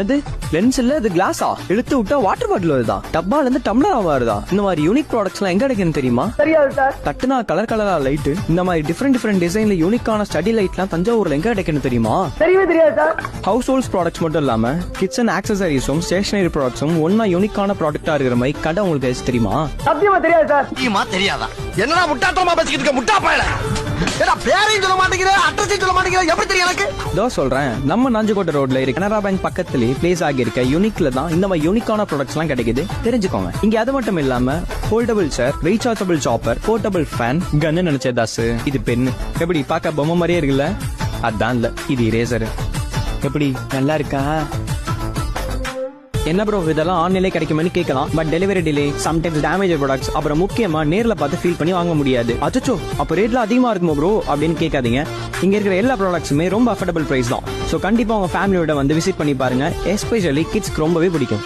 அது லென்ஸ் இல்ல, அது கிளாஸா? இழுத்து விட்டா வாட்டர் பாட்டில் வருதா? டப்பால இருந்து டம்ளரா வருதா? இந்த மாதிரி யூனிக் ப்ராடக்ட்ஸ் எல்லாம் எங்க கிடைக்குன்னு தெரியுமா? தெரியாது சார். தட்டுனா கலர் கலரா லைட், இந்த மாதிரி டிஃபரெண்ட் டிசைன்ல யூனிக்கான ஸ்டடி லைட்லாம் தஞ்சாவூர்ல எங்க கிடைக்குன்னு தெரியுமா? தெரியவே தெரியாது சார். ஹவுஸ் ஹோல்ட்ஸ் ப்ராடக்ட்ஸ் மட்டும் இல்லாம கிச்சன் ஆக்சசரிஸும் ஸ்டேஷனரி ப்ராடக்ட்ஸும் ஒன்னா யூனிக்கான ப்ராடக்ட்டா இருக்கிற மாதிரி கடை உங்களுக்கு தெரியுமா? சத்தியமா தெரியாது சார். சத்தியமா தெரியாதா? என்னடா முட்டாத்தனமா பேசிக்கிட்டு இருக்க முட்டா பயல. ஏடா பேரையும் சொல்ல மாட்டேங்கிற, அட்ரஸையும் சொல்ல மாட்டேங்கிற, எப்படி தெரியும் எனக்கு? இதோ சொல்றேன், நம்ம நாஞ்சிக்கோட்டை ரோட்ல இருக்க கனரா பேங்க் பக்கத்துலயே பிளேஸ் ஆகியிருக்க யூனிக்ல தான் இந்த மாதிரி யூனிக்கான ப்ராடக்ட்ஸ் எல்லாம் கிடைக்குது, தெரிஞ்சுக்கோங்க. இங்க அது மட்டும் இல்லாம ஃபோல்டபிள் சேர், ரீசார்ஜபிள் சாப்பர், போர்ட்டபிள் ஃபேன், கன்னு நினைச்ச தாசு, இது பென்னு. எப்படி பார்க்க பொம்மை மாதிரியே இருக்குல்ல? அதான் இல்ல, இது இரேசர். எப்படி நல்லா இருக்கா? என்ன ப்ரோ இதெல்லாம் ஆன்லைன்ல கிடைக்கும்னு கேட்கலாம். But delivery delay, sometimes damage products, அப்புறம் முக்கியமா நேர்ல பார்த்து ஃபீல் பண்ணி வாங்க முடியாது. அச்சோ அப்ப ரேட்ல அதிகமா இருக்குமோ ப்ரோ அப்படின்னு கேட்காதீங்க. இங்க இருக்கிற எல்லா ப்ராடக்ட்ஸுமே ரொம்ப அஃபோர்டபிள் பிரைஸ் தான். சோ கண்டிப்பா உங்க ஃபேமிலியோட வந்து விசிட் பண்ணி பாருங்க. எஸ்பெஷலி கிட்ஸ்க்கு ரொம்பவே பிடிக்கும்.